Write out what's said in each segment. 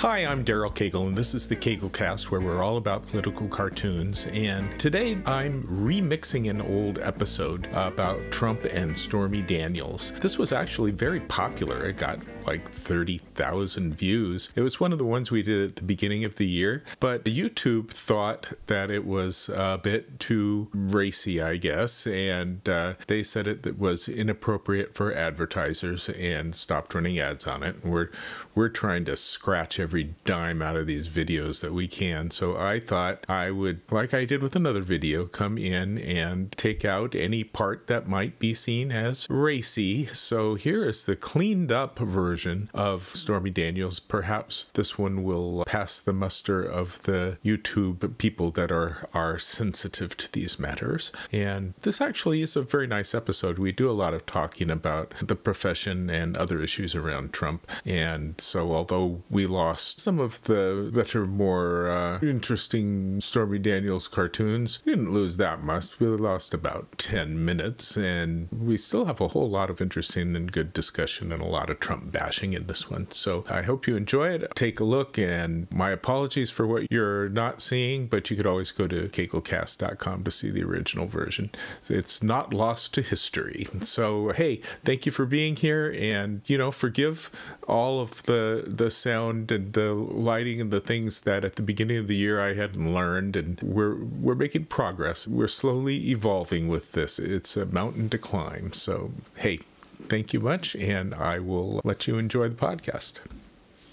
Hi, I'm Daryl Cagle, and this is the CagleCast, where we're all about political cartoons. And today I'm remixing an old episode about Trump and Stormy Daniels. This was actually very popular. It got like 30,000 views. It was one of the ones we did at the beginning of the year, but YouTube thought that it was a bit too racy, I guess, and they said it was inappropriate for advertisers and stopped running ads on it. And we're trying to scratch every dime out of these videos that we can. So I thought I would, like I did with another video, come in and take out any part that might be seen as racy. So here is the cleaned up version of Stormy Daniels. Perhaps this one will pass the muster of the YouTube people that are sensitive to these matters. And this actually is a very nice episode. We do a lot of talking about the profession and other issues around Trump. And so although we lost some of the better, more interesting Stormy Daniels cartoons, we didn't lose that much. We lost about 10 minutes, and we still have a whole lot of interesting and good discussion and a lot of Trump bashing in this one. So I hope you enjoy it. Take a look, and my apologies for what you're not seeing, but you could always go to caglecast.com to see the original version. It's not lost to history. So hey, thank you for being here, and forgive all of the sound and the lighting and the things that at the beginning of the year I hadn't learned, and we're making progress. We're slowly evolving with this. It's a mountain to climb. So hey, thank you much, and I will let you enjoy the podcast.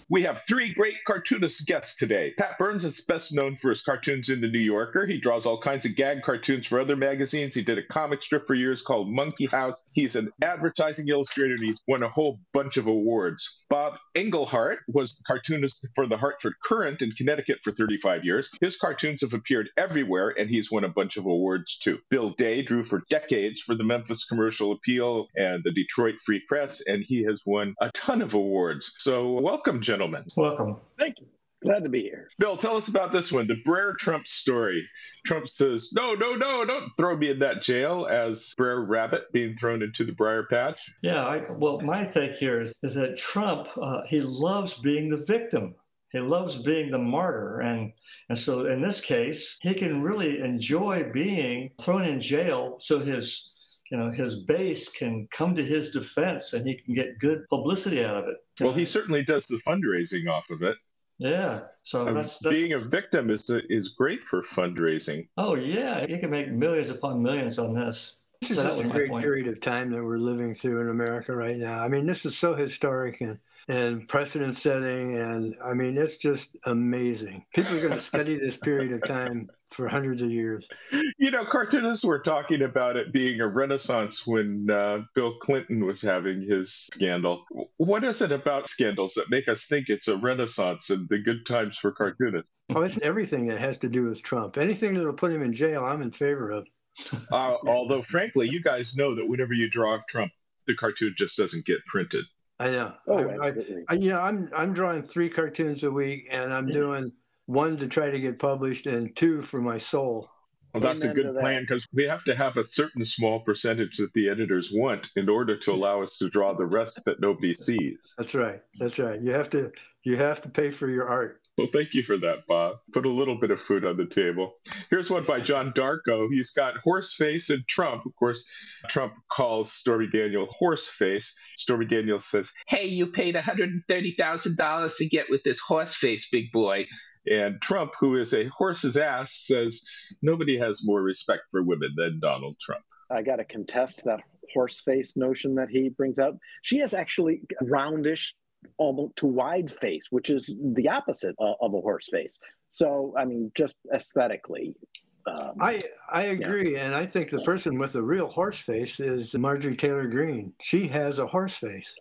We have three great cartoonist guests today. Pat Burns is best known for his cartoons in The New Yorker. He draws all kinds of gag cartoons for other magazines. He did a comic strip for years called Monkey House. He's an advertising illustrator, and he's won a whole bunch of awards. Bob Englehart was the cartoonist for the Hartford Courant in Connecticut for 35 years. His cartoons have appeared everywhere, and he's won a bunch of awards too. Bill Day drew for decades for the Memphis Commercial Appeal and the Detroit Free Press, and he has won a ton of awards. So welcome, gentlemen. Welcome. Thank you. Glad to be here. Bill, tell us about this one, the Brer Trump story. Trump says, no, don't throw me in that jail, as Brer Rabbit being thrown into the briar patch. Yeah, my take here is that Trump, he loves being the victim. He loves being the martyr. And so in this case, he can really enjoy being thrown in jail so his base can come to his defense and he can get good publicity out of it. Well, he certainly does the fundraising off of it. Yeah. So being a victim is great for fundraising. Oh, yeah. You can make millions upon millions on this. This is just a great period of time that we're living through in America right now. I mean, this is so historic and precedent setting. And I mean, it's just amazing. People are going to study this period of time for hundreds of years. Cartoonists were talking about it being a renaissance when Bill Clinton was having his scandal. What is it about scandals that make us think it's a renaissance and the good times for cartoonists? Oh, it's everything that has to do with Trump. Anything that will put him in jail, I'm in favor of. Although, frankly, you guys know that whenever you draw Trump, the cartoon just doesn't get printed. I know. Oh, absolutely. I'm drawing 3 cartoons a week, and I'm doing 1 to try to get published and 2 for my soul. Well, that's a good plan, because we have to have a certain small percentage that the editors want in order to allow us to draw the rest that nobody sees. That's right. You have to pay for your art. Well, thank you for that, Bob. Put a little bit of food on the table. Here's one by John Darko. He's got Horseface and Trump. Of course, Trump calls Stormy Daniels Horseface. Stormy Daniels says, "Hey, you paid $130,000 to get with this Horseface, big boy." And Trump, who is a horse's ass, says, "Nobody has more respect for women than Donald Trump." I got to contest that Horseface notion that he brings up. She has actually roundish, almost to wide face, which is the opposite of a horse face. So, I mean, just aesthetically. I agree, and I think the person with the real horse face is Marjorie Taylor Greene. She has a horse face.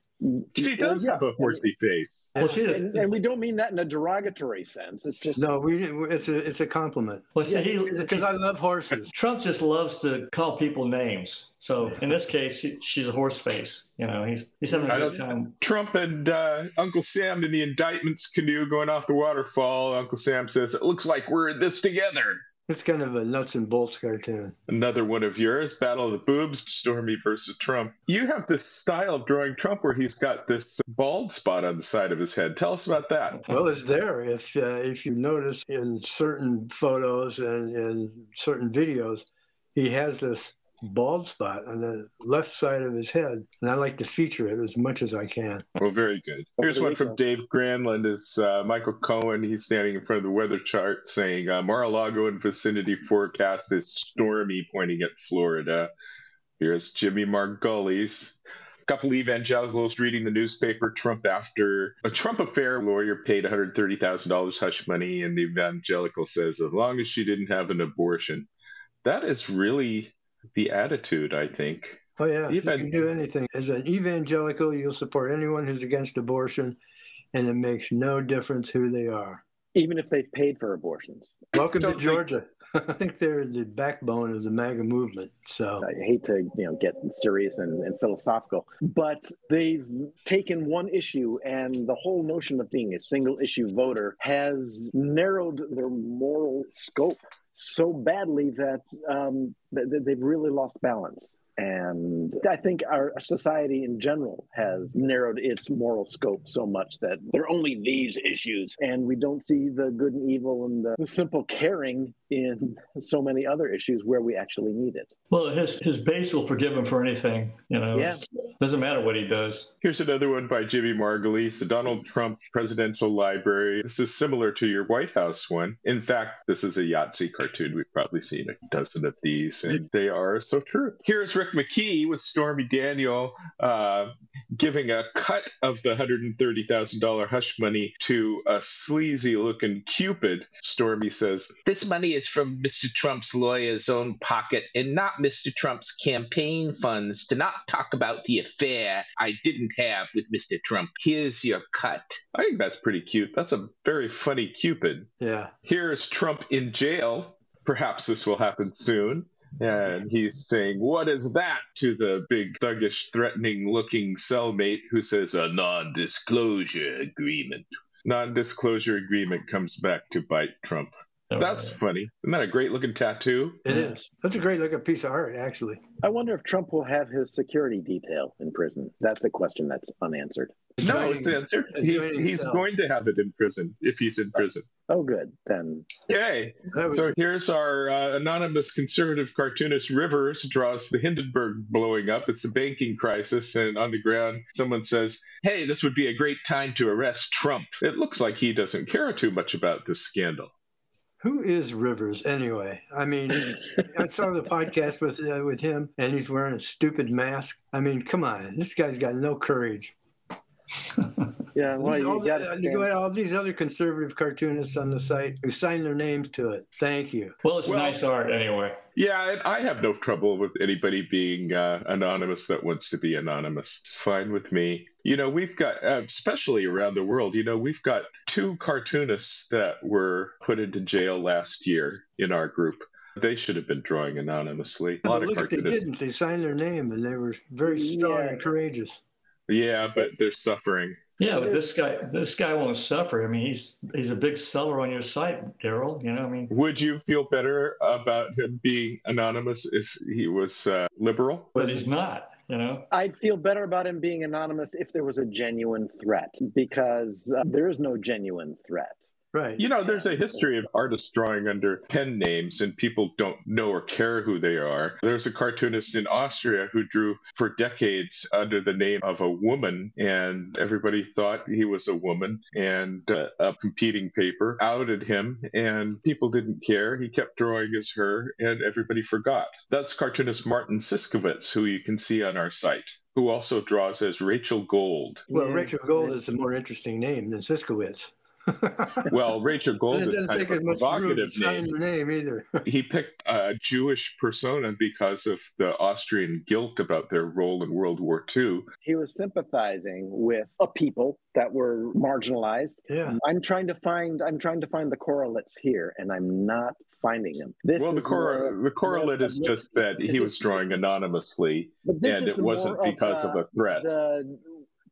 She does have a horsey face. Well, and we don't mean that in a derogatory sense. It's just it's a compliment. Well, see, because I love horses. Trump just loves to call people names. So in this case, she's a horse face. He's having a good time. Trump and Uncle Sam in the indictments canoe going off the waterfall. Uncle Sam says, "It looks like we're in this together." It's kind of a nuts and bolts cartoon. Another one of yours, Battle of the Boobs, Stormy versus Trump. You have this style of drawing Trump where he's got this bald spot on the side of his head. Tell us about that. Well, it's there. If you notice in certain photos and in certain videos, he has this bald spot on the left side of his head, and I like to feature it as much as I can. Well, very good. Here's one from Dave Granlund. It's Michael Cohen. He's standing in front of the weather chart saying, Mar-a-Lago and vicinity forecast is stormy, pointing at Florida. Here's Jimmy Margulies. A couple evangelicals reading the newspaper. Trump after a Trump affair. Lawyer paid $130,000 hush money, and the evangelical says, as long as she didn't have an abortion. That is really the attitude, I think. Oh, yeah. You can do anything. As an evangelical, you'll support anyone who's against abortion, and it makes no difference who they are. Even if they've paid for abortions. Welcome to Georgia. I think they're the backbone of the MAGA movement. So I hate to get serious and philosophical, but they've taken one issue, and the whole notion of being a single issue voter has narrowed their moral scope so badly that they've really lost balance. And I think our society in general has narrowed its moral scope so much that there are only these issues, and we don't see the good and evil and the simple caring in so many other issues where we actually need it. Well, his base will forgive him for anything. Yeah. Doesn't matter what he does. Here's another one by Jimmy Margulies, the Donald Trump Presidential Library. This is similar to your White House one. In fact, this is a Yahtzee cartoon. We've probably seen a dozen of these, and they are so true. Here's Rick McKee with Stormy Daniel giving a cut of the $130,000 hush money to a sleazy-looking Cupid. Stormy says, this money is from Mr. Trump's lawyer's own pocket and not Mr. Trump's campaign funds to not talk about the affair I didn't have with Mr. Trump. Here's your cut. I think that's pretty cute. That's a very funny Cupid. Yeah. Here's Trump in jail. Perhaps this will happen soon. And he's saying, what is that, to the big, thuggish, threatening-looking cellmate who says, a non-disclosure agreement. Non-disclosure agreement comes back to bite Trump. That's funny. Isn't that a great-looking tattoo? It is. That's a great-looking piece of art, actually. I wonder if Trump will have his security detail in prison. That's a question that's unanswered. No, it's answered. He's going to have it in prison if he's in prison. Oh, good. Then. Okay. So here's our anonymous conservative cartoonist Rivers draws the Hindenburg blowing up. It's a banking crisis. And on the ground, someone says, hey, this would be a great time to arrest Trump. It looks like he doesn't care too much about this scandal. Who is Rivers anyway? I mean, I saw the podcast with him, and he's wearing a stupid mask. I mean, come on. This guy's got no courage. Yeah, well, you got all these other conservative cartoonists on the site who signed their names to it. Thank you. Well, it's nice art anyway. Yeah, and I have no trouble with anybody being anonymous that wants to be anonymous. It's fine with me. We've got, especially around the world, we've got 2 cartoonists that were put into jail last year in our group. They should have been drawing anonymously. A lot of cartoonists. They didn't. They signed their name, and they were very strong and courageous. Yeah, but they're suffering. Yeah, but this guy won't suffer. I mean, he's a big seller on your site, Daryl. Would you feel better about him being anonymous if he was liberal? But he's not. I'd feel better about him being anonymous if there was a genuine threat, because there is no genuine threat. Right. There's a history of artists drawing under pen names and people don't know or care who they are. There's a cartoonist in Austria who drew for decades under the name of a woman, and everybody thought he was a woman, and a competing paper outed him, and people didn't care. He kept drawing as her, and everybody forgot. That's cartoonist Martin Siskowitz, who you can see on our site, who also draws as Rachel Gold. Well, Rachel Gold is a more interesting name than Siskowitz. Well, Rachel Gold is kind of a provocative name either. He picked a Jewish persona because of the Austrian guilt about their role in World War II. He was sympathizing with a people that were marginalized. Yeah. I'm trying to find the correlates here, and I'm not finding them. The correlate is just that he was drawing anonymously, and it wasn't because of a threat.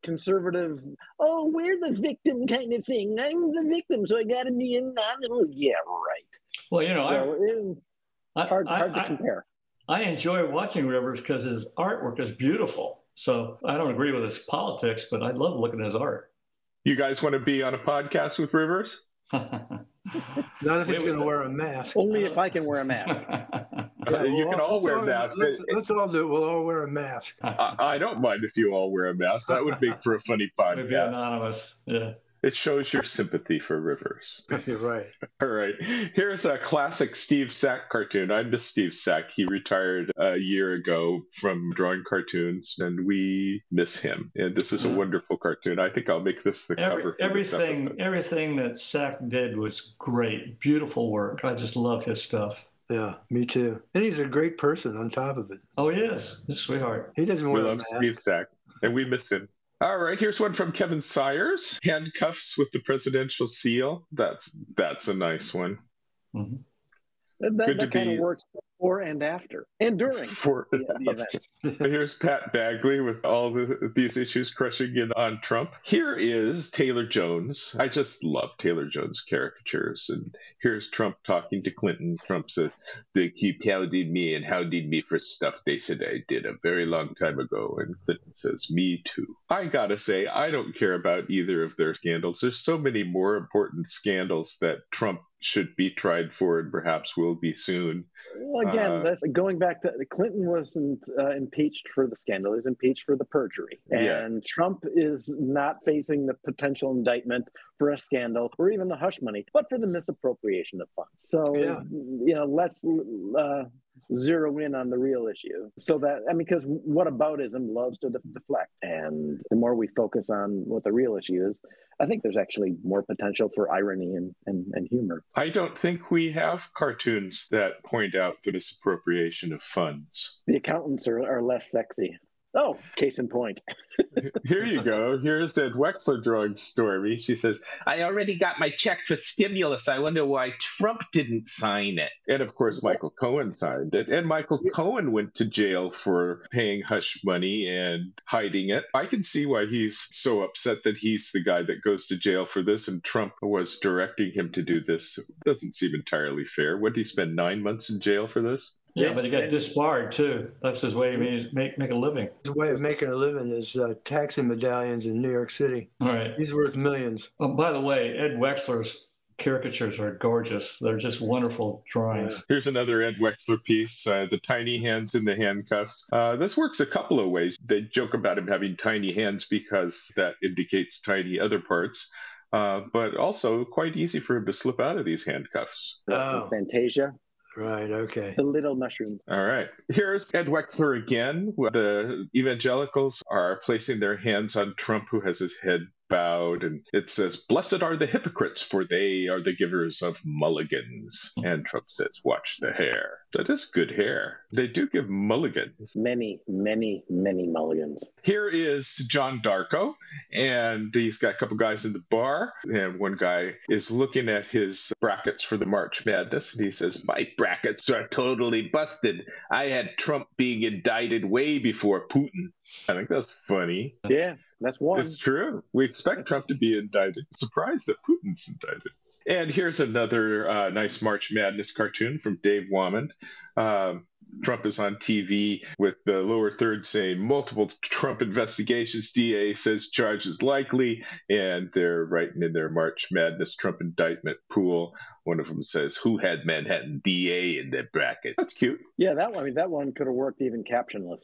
Conservative, we're the victim kind of thing. I'm the victim, so I gotta be anonymous. Yeah, right. Well, you know, So hard to compare. I enjoy watching Rivers because his artwork is beautiful. So I don't agree with his politics, but I love looking at his art. You guys want to be on a podcast with Rivers? Not if he's going to wear a mask. Only if I can wear a mask. Yeah, You can all wear masks. Let's all do it. We'll all wear a mask. I don't mind if you all wear a mask. That would make for a funny Maybe podcast. anonymous. Yeah. It shows your sympathy for Rivers. You're right. All right. Here's a classic Steve Sack cartoon. I miss Steve Sack. He retired a year ago from drawing cartoons, and we miss him. And this is a wonderful cartoon. I think I'll make this the cover. Everything that Sack did was great. Beautiful work. I just loved his stuff. Yeah, me too. And he's a great person on top of it. Oh, he is. He's a sweetheart. He doesn't We wear a love mask. Steve Sack, and we miss him. All right, here's one from Kevin Sayers. Handcuffs with the presidential seal. That's a nice one. Mm-hmm. That kind of works before and after and during the event. Here's Pat Bagley with all these issues crushing in on Trump. Here is Taylor Jones. I just love Taylor Jones caricatures. And here's Trump talking to Clinton. Trump says, they keep hounding me and hounding me for stuff they said I did a very long time ago. And Clinton says, me too. I gotta say, I don't care about either of their scandals. There's so many more important scandals that Trump should be tried for and perhaps will be soon. Well, again, that's going back to Clinton wasn't impeached for the scandal; he was impeached for the perjury. And Trump is not facing the potential indictment for a scandal or even the hush money, but for the misappropriation of funds. So, let's zero in on the real issue. So that, because whataboutism loves to deflect. And the more we focus on what the real issue is, I think there's actually more potential for irony and humor. I don't think we have cartoons that point out the misappropriation of funds. The accountants are less sexy. Oh, case in point. Here you go. Here's Ed Wexler drawing Stormy. She says, I already got my check for stimulus. I wonder why Trump didn't sign it. And of course, Michael Cohen signed it. And Michael Cohen went to jail for paying hush money and hiding it. I can see why he's so upset that he's the guy that goes to jail for this and Trump was directing him to do this. It doesn't seem entirely fair. What, did he spend 9 months in jail for this? Yeah, but he got disbarred too. That's his way to make a living. His way of making a living is taxi medallions in New York City. All right. He's worth millions. Oh, by the way, Ed Wexler's caricatures are gorgeous. They're just wonderful drawings. Yeah. Here's another Ed Wexler piece, the tiny hands in the handcuffs. This works a couple of ways. They joke about him having tiny hands because that indicates tiny other parts. But also quite easy for him to slip out of these handcuffs. Oh. Fantasia. Right, okay. The little mushroom. All right. Here's Ed Wexler again. The evangelicals are placing their hands on Trump, who has his head bowed, and it says, blessed are the hypocrites, for they are the givers of mulligans. And Trump says, watch the hair. That is good hair. They do give mulligans. Many, many, many mulligans. Here is John Darko, and he's got a couple guys in the bar, and one guy is looking at his brackets for the March Madness, and he says, my brackets are totally busted. I had Trump being indicted way before Putin. I think that's funny. Yeah, that's one. It's true. We expect Trump to be indicted. Surprised that Putin's indicted. And here's another nice March Madness cartoon from Dave Wamond. Trump is on TV with the lower third saying multiple Trump investigations. DA says charges likely, and they're writing in their March Madness Trump indictment pool. One of them says, who had Manhattan DA in their bracket? That's cute. Yeah, that one could have worked even captionless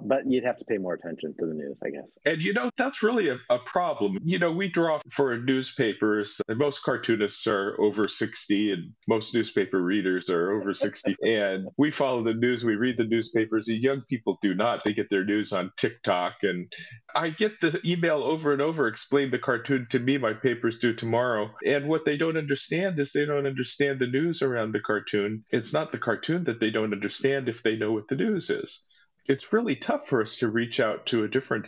but you'd have to pay more attention to the news, I guess. And that's really a problem. We draw for newspapers, and most cartoonists are over 60, and most newspaper readers are over 60. And we follow the news, we read the newspapers. The young people do not. They get their news on TikTok. And I get the email over and over, explain the cartoon to me, my paper's due tomorrow. And what they don't understand is they don't understand the news around the cartoon. It's not the cartoon that they don't understand if they know what the news is. It's really tough for us to reach out to a different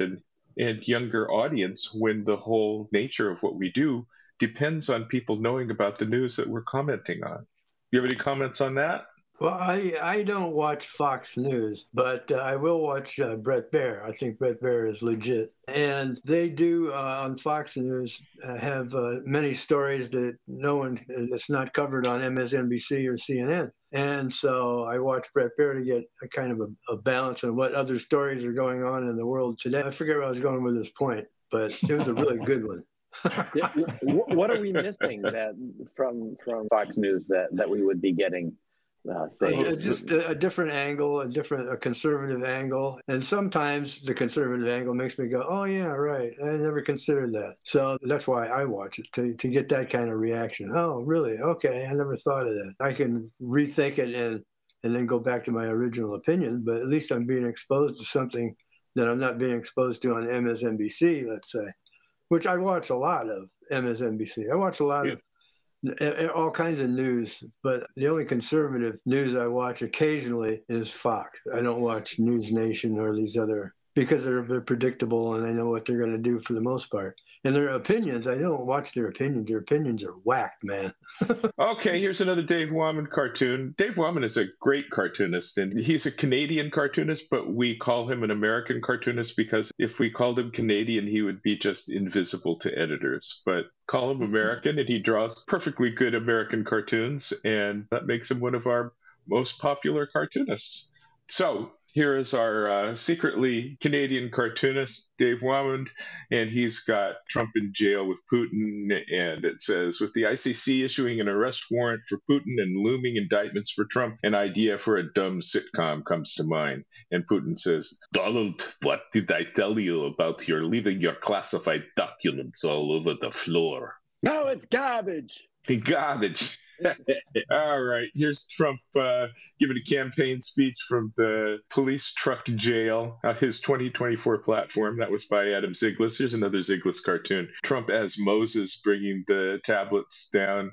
and younger audience when the whole nature of what we do depends on people knowing about the news that we're commenting on. You have any comments on that? Well, I don't watch Fox News, but I will watch Bret Baier. I think Bret Baier is legit. And they do on Fox News have many stories that that's not covered on MSNBC or CNN. And so I watch Bret Baier to get a kind of a balance on what other stories are going on in the world today. I forget where I was going with this point, but it was a really good one. Yeah. What are we missing that from Fox News that we would be getting? Just a different angle, a conservative angle. And sometimes the conservative angle makes me go, oh, yeah, right. I never considered that. So that's why I watch it, to get that kind of reaction. Oh, really? Okay, I never thought of that. I can rethink it and then go back to my original opinion, but at least I'm being exposed to something that I'm not being exposed to on MSNBC, let's say, which I watch a lot of MSNBC. I watch a lot of all kinds of news, but the only conservative news I watch occasionally is Fox. I don't watch News Nation or these other, because they're predictable and I know what they're going to do for the most part. And their opinions, I don't watch their opinions. Their opinions are whacked, man. Okay, here's another Dave Wammen cartoon. Dave Wammen is a great cartoonist, and he's a Canadian cartoonist, but we call him an American cartoonist because if we called him Canadian, he would be just invisible to editors. But call him American, and he draws perfectly good American cartoons, and that makes him one of our most popular cartoonists. So here is our secretly Canadian cartoonist, Dave Wammen, and he's got Trump in jail with Putin. And it says, with the ICC issuing an arrest warrant for Putin and looming indictments for Trump, an idea for a dumb sitcom comes to mind. And Putin says, Donald, what did I tell you about your leaving your classified documents all over the floor? No, it's garbage. Garbage. All right, here's Trump giving a campaign speech from the police truck jail, his 2024 platform. That was by Adam Ziglis. Here's another Ziglis cartoon. Trump as Moses bringing the tablets down.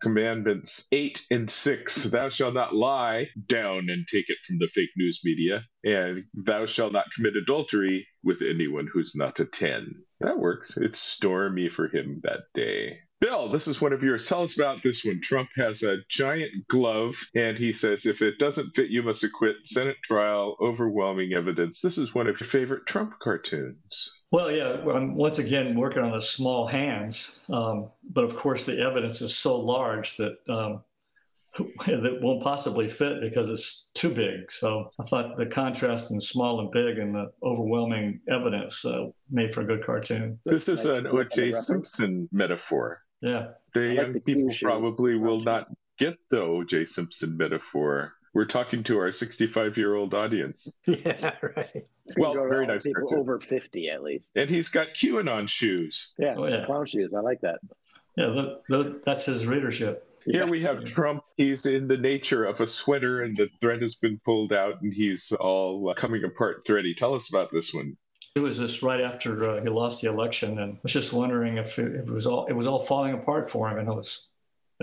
Commandments 8 and 6. Thou shalt not lie, down and take it from the fake news media. And thou shalt not commit adultery with anyone who's not a 10. That works. It's stormy for him that day. Bill, this is one of yours. Tell us about this one. Trump has a giant glove, and he says, if it doesn't fit, you must acquit. Senate trial, overwhelming evidence. This is one of your favorite Trump cartoons. Well, yeah, I'm once again working on the small hands. But of course, the evidence is so large that that won't possibly fit because it's too big. So I thought the contrast in small and big and the overwhelming evidence made for a good cartoon. This is an O.J. Simpson metaphor. Yeah. The young people probably will not get the O.J. Simpson metaphor. We're talking to our 65-year-old audience. Yeah, right. Well, very nice people cartoon. Over 50 at least. And he's got QAnon shoes. Yeah, Oh, yeah. clown shoes. I like that. Yeah, that's his readership. Here we have Trump. He's in the nature of a sweater, and the thread has been pulled out, and he's all coming apart thready. Tell us about this one. It was just right after he lost the election, and I was just wondering if it was all falling apart for him, and I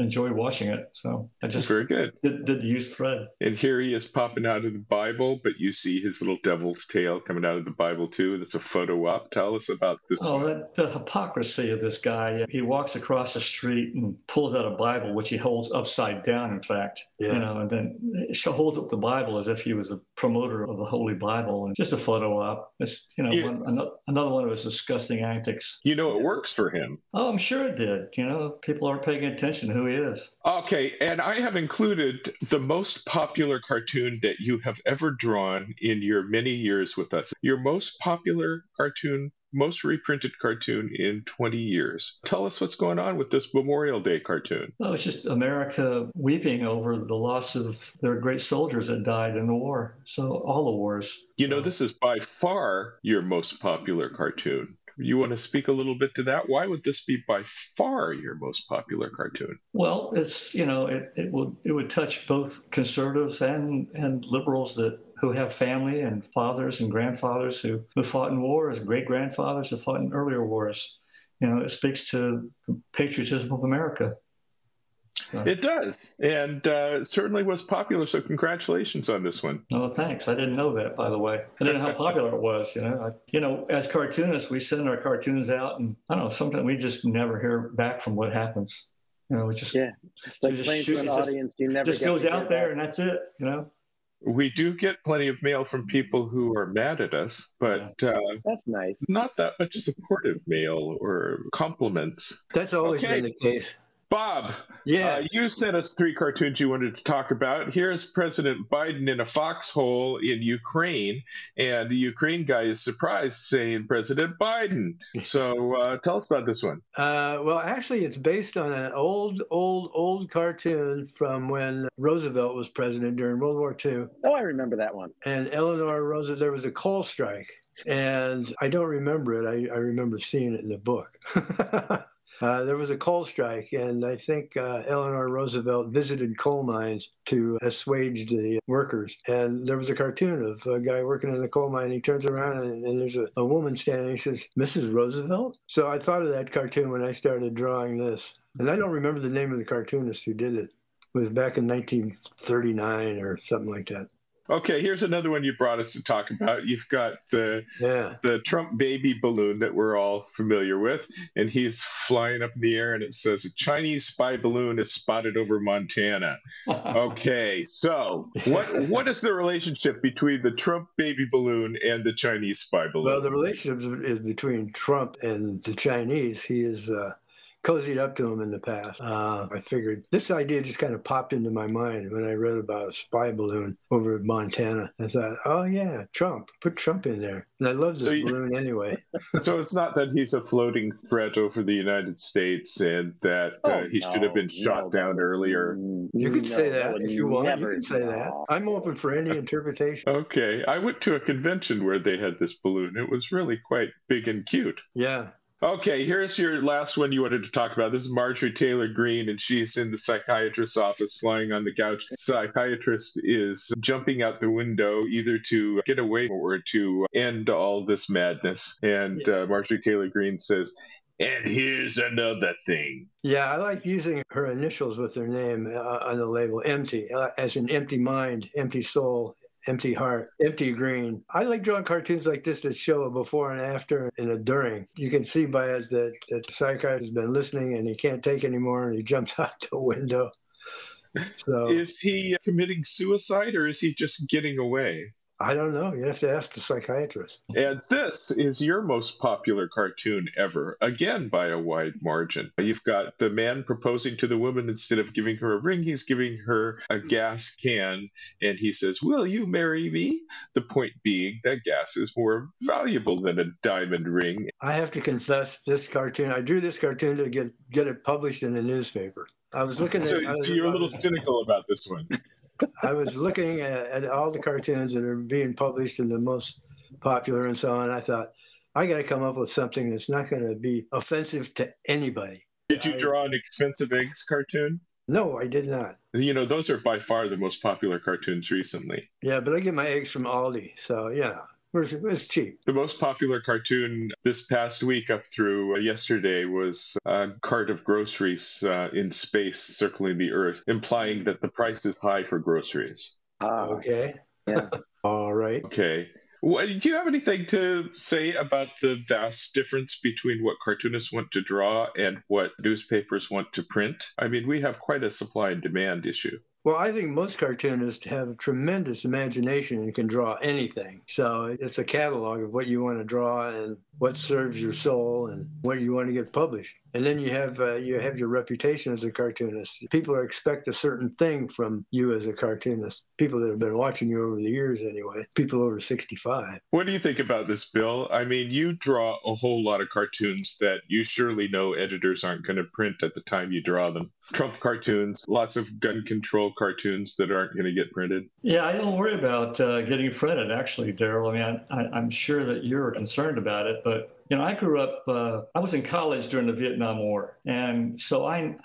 enjoyed watching it. So I just very good. Did the used thread. And here he is popping out of the Bible, but you see his little devil's tail coming out of the Bible too. That's a photo op. Tell us about this one. The hypocrisy of this guy. He walks across the street and pulls out a Bible, which he holds upside down, in fact. Yeah. And then he holds up the Bible as if he was a promoter of the Holy Bible. And just a photo op. It's another one of his disgusting antics. It works for him. Oh, I'm sure it did. People aren't paying attention to who he is. Okay, and I have included the most popular cartoon that you have ever drawn in your many years with us. Your most popular cartoon, most reprinted cartoon in 20 years. Tell us what's going on with this Memorial Day cartoon. Oh, it's just America weeping over the loss of their great soldiers that died in the war. So all the wars. This is by far your most popular cartoon. You want to speak a little bit to that? Why would this be by far your most popular cartoon? Well, it's it would touch both conservatives and liberals who have family and fathers and grandfathers who fought in wars, great grandfathers who fought in earlier wars. It speaks to the patriotism of America. It does, and it certainly was popular, so congratulations on this one. Oh, thanks. I didn't know that, by the way. I didn't know how popular it was, as cartoonists, we send our cartoons out, and I don't know, sometimes we just never hear back from what happens. It just like playing to an audience you never just get goes to out there, and that's it. We do get plenty of mail from people who are mad at us, but that's nice. Not that much supportive mail or compliments. That's always been the case. Bob, you sent us 3 cartoons you wanted to talk about. Here's President Biden in a foxhole in Ukraine, and the Ukraine guy is surprised, saying President Biden. So tell us about this one. Well, actually, it's based on an old cartoon from when Roosevelt was president during World War II. Oh, I remember that one. And Eleanor Roosevelt, there was a coal strike, and I don't remember it. I remember seeing it in the book. There was a coal strike, and I think Eleanor Roosevelt visited coal mines to assuage the workers. And there was a cartoon of a guy working in the coal mine. He turns around, and there's a woman standing. He says, "Mrs. Roosevelt?" So I thought of that cartoon when I started drawing this. And I don't remember the name of the cartoonist who did it. It was back in 1939 or something like that. Okay, here's another one you brought us to talk about. You've got the Trump baby balloon that we're all familiar with, and he's flying up in the air, and it says, "A Chinese spy balloon is spotted over Montana." Okay, so what is the relationship between the Trump baby balloon and the Chinese spy balloon? Well, the relationship is between Trump and the Chinese. He is cozied up to him in the past. I figured this idea just kind of popped into my mind when I read about a spy balloon over Montana. I thought, oh yeah, Trump, put Trump in there. And I love this balloon anyway. So it's not that he's a floating threat over the United States and that he should have been shot down earlier. You could say that if you want. You can say that. I'm open for any interpretation. Okay. I went to a convention where they had this balloon. It was really quite big and cute. Yeah. Okay, here's your last one you wanted to talk about. This is Marjorie Taylor Greene, and she's in the psychiatrist's office lying on the couch. The psychiatrist is jumping out the window either to get away or to end all this madness. And Marjorie Taylor Greene says, "And here's another thing." Yeah, I like using her initials with her name on the label, empty, as an empty mind, empty soul, empty heart, empty green. I like drawing cartoons like this that show a before and after and a during. You can see by it that the psychiatrist has been listening and he can't take anymore and he jumps out the window. So, is he committing suicide or is he just getting away? I don't know. You have to ask the psychiatrist. And this is your most popular cartoon ever, again by a wide margin. You've got the man proposing to the woman. Instead of giving her a ring, he's giving her a gas can, and he says, "Will you marry me?" The point being that gas is more valuable than a diamond ring. I have to confess, this cartoon, I drew this cartoon to get it published in the newspaper. I was looking at So you're a little cynical about this one. I was looking at all the cartoons that are being published and the most popular and so on. I thought, I got to come up with something that's not going to be offensive to anybody. Did you draw an Expensive Eggs cartoon? No, I did not. You know, those are by far the most popular cartoons recently. Yeah, but I get my eggs from Aldi. So, yeah. It's cheap. The most popular cartoon this past week up through yesterday was a cart of groceries in space circling the Earth, implying that the price is high for groceries. Okay. Yeah. All right. Okay. Do you have anything to say about the vast difference between what cartoonists want to draw and what newspapers want to print? I mean, we have quite a supply and demand issue. Well, I think most cartoonists have a tremendous imagination and can draw anything. So it's a catalog of what you want to draw and what serves your soul and what you want to get published. And then you have your reputation as a cartoonist. People expect a certain thing from you as a cartoonist. People that have been watching you over the years anyway, people over 65. What do you think about this, Bill? I mean, you draw a whole lot of cartoons that you surely know editors aren't going to print at the time you draw them. Trump cartoons, lots of gun control cartoons that aren't going to get printed. Yeah, I don't worry about getting printed, actually, Daryl. I mean, I'm sure that you're concerned about it, but you know, I grew up, I was in college during the Vietnam War. And so I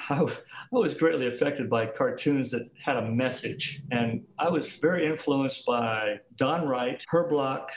was greatly affected by cartoons that had a message. And I was very influenced by Don Wright, Herb Bloch,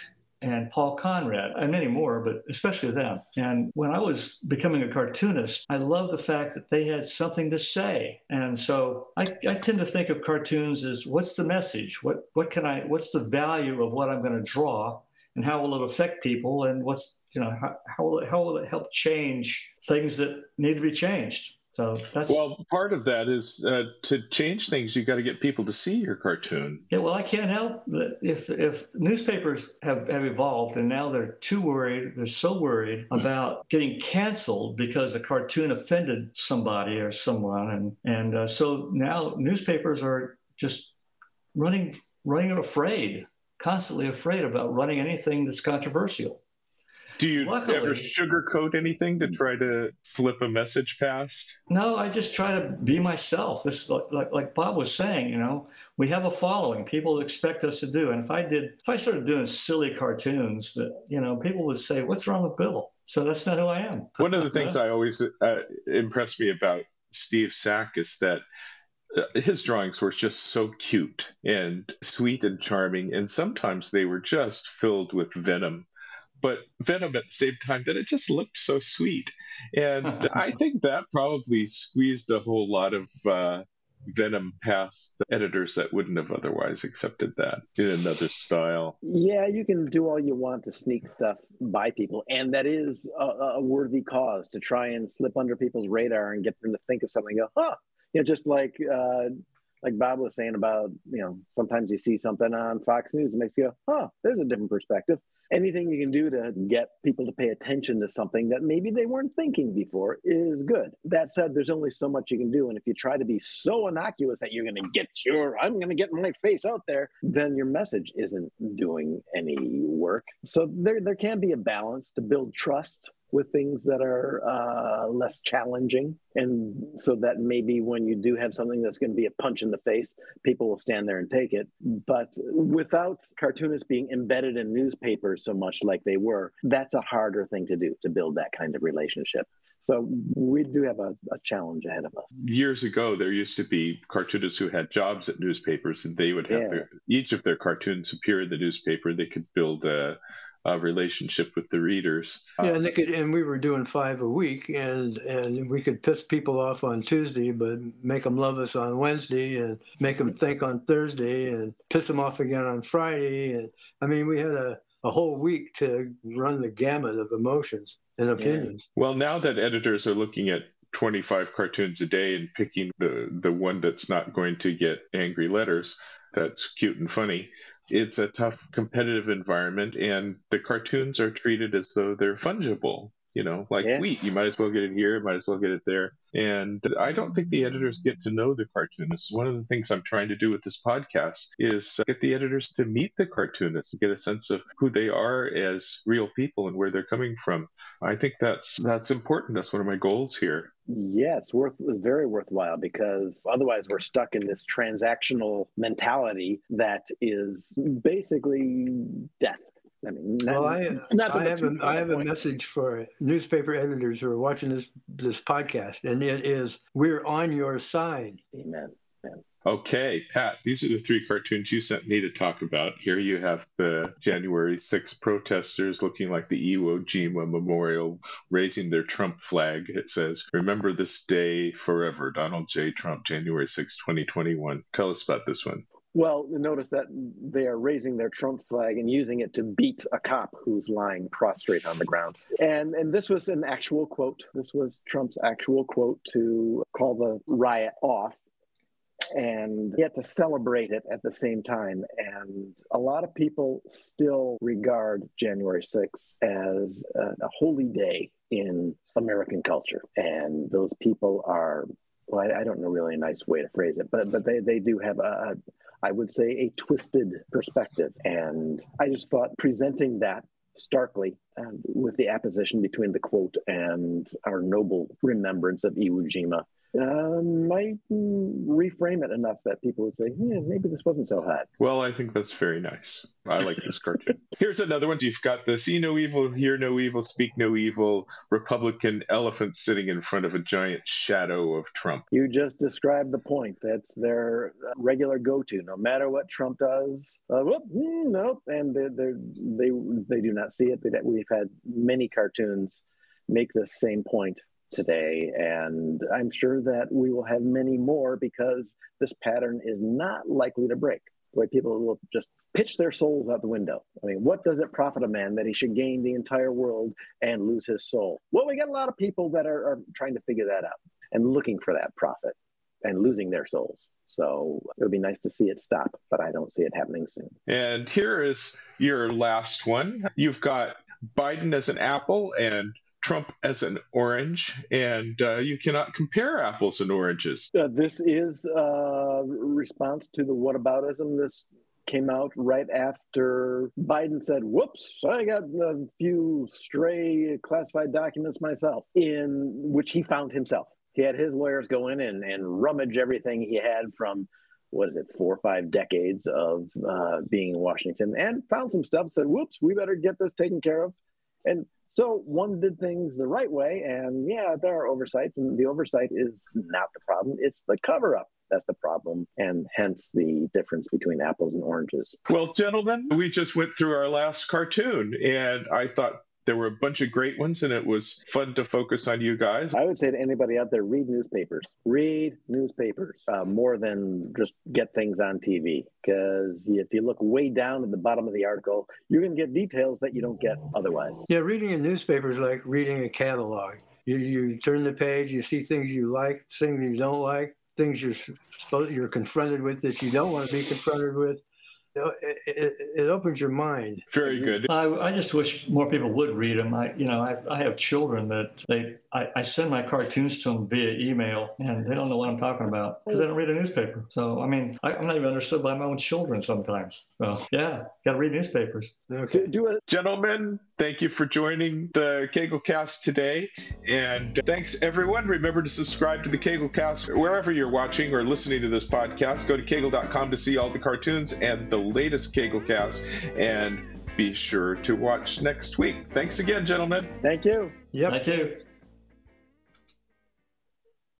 and Paul Conrad, and many more, but especially them. And when I was becoming a cartoonist, I loved the fact that they had something to say. And so I tend to think of cartoons as, what's the message? What's the value of what I'm going to draw? And how will it affect people? And how will it help change things that need to be changed? So that's Well, part of that is to change things, you got to get people to see your cartoon. yeah. Well, I can't help that if newspapers have evolved and now they're too worried, they're so worried about getting canceled because a cartoon offended somebody or someone, and so now newspapers are just running afraid, constantly afraid about running anything that's controversial. Do you Luckily, ever sugarcoat anything to try to slip a message past? No, I just try to be myself. This is like Bob was saying, we have a following. People expect us to do. And if I started doing silly cartoons that, people would say, what's wrong with Bill? So that's not who I am. One of the things I always impressed me about Steve Sack is that his drawings were just so cute and sweet and charming. And sometimes they were just filled with venom. But venom at the same time that it just looked so sweet. And I think that probably squeezed a whole lot of venom past editors that wouldn't have otherwise accepted that in another style. Yeah, you can do all you want to sneak stuff by people. And that is a worthy cause, to try and slip under people's radar and get them to think of something, just like Bob was saying about, sometimes you see something on Fox News that makes you go, there's a different perspective. Anything you can do to get people to pay attention to something that maybe they weren't thinking before is good. That said, there's only so much you can do. And if you try to be so innocuous that you're going to I'm going to get my face out there, then your message isn't doing any work. So there can be a balance to build trust with things that are less challenging. And so that maybe when you do have something that's going to be a punch in the face, people will stand there and take it. But without cartoonists being embedded in newspapers so much like they were, that's a harder thing to do, to build that kind of relationship. So we do have a challenge ahead of us. Years ago, there used to be cartoonists who had jobs at newspapers, and they would have each of their cartoons appear in the newspaper. They could build a relationship with the readers. Yeah, and we were doing 5 a week, and we could piss people off on Tuesday, but make them love us on Wednesday, and make them think on Thursday, and piss them off again on Friday. And I mean, we had a whole week to run the gamut of emotions and opinions. Yeah. Well, now that editors are looking at 25 cartoons a day and picking the one that's not going to get angry letters, that's cute and funny, it's a tough competitive environment, and the cartoons are treated as though they're fungible, wheat. You might as well get it here, might as well get it there. And I don't think the editors get to know the cartoonists. One of the things I'm trying to do with this podcast is get the editors to meet the cartoonists, get a sense of who they are as real people and where they're coming from. I think that's important. That's one of my goals here. Yeah, it's very worthwhile, because otherwise we're stuck in this transactional mentality that is basically death. I mean, I have a message for newspaper editors who are watching this podcast, and it is, we're on your side. Amen. Okay, Pat, these are the 3 cartoons you sent me to talk about. Here you have the January 6th protesters looking like the Iwo Jima Memorial, raising their Trump flag. It says, "Remember this day forever, Donald J. Trump, January 6, 2021. Tell us about this one. Well, notice that they are raising their Trump flag and using it to beat a cop who's lying prostrate on the ground. And this was an actual quote. This was Trump's actual quote to call the riot off, and yet to celebrate it at the same time. And a lot of people still regard January 6th as a holy day in American culture. And those people are, well, I don't know really a nice way to phrase it, but they do have I would say, a twisted perspective. And I just thought presenting that starkly with the apposition between the quote and our noble remembrance of Iwo Jima might reframe it enough that people would say, maybe this wasn't so hot. Well, I think that's very nice. I like this cartoon. Here's another one. You've got the see no evil, hear no evil, speak no evil Republican elephant sitting in front of a giant shadow of Trump. You just described the point. That's their regular go-to. No matter what Trump does, nope, and they do not see it. We've had many cartoons make the same point today, and I'm sure that we will have many more, because this pattern is not likely to break. The way people will just pitch their souls out the window. I mean, what does it profit a man that he should gain the entire world and lose his soul? Well, we got a lot of people that are trying to figure that out. and looking for that profit and losing their souls. So it would be nice to see it stop, but I don't see it happening soon. And here is your last one. You've got Biden as an apple and Trump as an orange, and you cannot compare apples and oranges. This is a response to the whataboutism. This came out right after Biden said, whoops, I got a few stray classified documents myself, in which he found himself. He had his lawyers go in and rummage everything he had from, 4 or 5 decades of being in Washington, and found some stuff, said, whoops, we better get this taken care of. And so one did things the right way, and yeah, there are oversights, and the oversight is not the problem. It's the cover-up. That's the problem, and hence the difference between apples and oranges. Well, gentlemen, we just went through our last cartoon, and I thought there were a bunch of great ones, and it was fun to focus on you guys. I would say to anybody out there, read newspapers. Read newspapers more than just get things on TV. Because if you look way down at the bottom of the article, you're going to get details that you don't get otherwise. Yeah, reading a newspaper is like reading a catalog. You turn the page, you see things you like, things you don't like, things you're confronted with that you don't want to be confronted with. It opens your mind. Very good. I just wish more people would read them. I have children that I send my cartoons to them via email, and they don't know what I'm talking about because they don't read a newspaper. So I mean, I'm not even understood by my own children sometimes. So yeah, got to read newspapers. Okay, do it, gentlemen. Thank you for joining the KegelCast today, and thanks everyone. Remember to subscribe to the KegelCast wherever you're watching or listening to this podcast. Go to kegel.com to see all the cartoons and the latest KegelCast, and be sure to watch next week. Thanks again, gentlemen. Thank you. Yep. Thank you.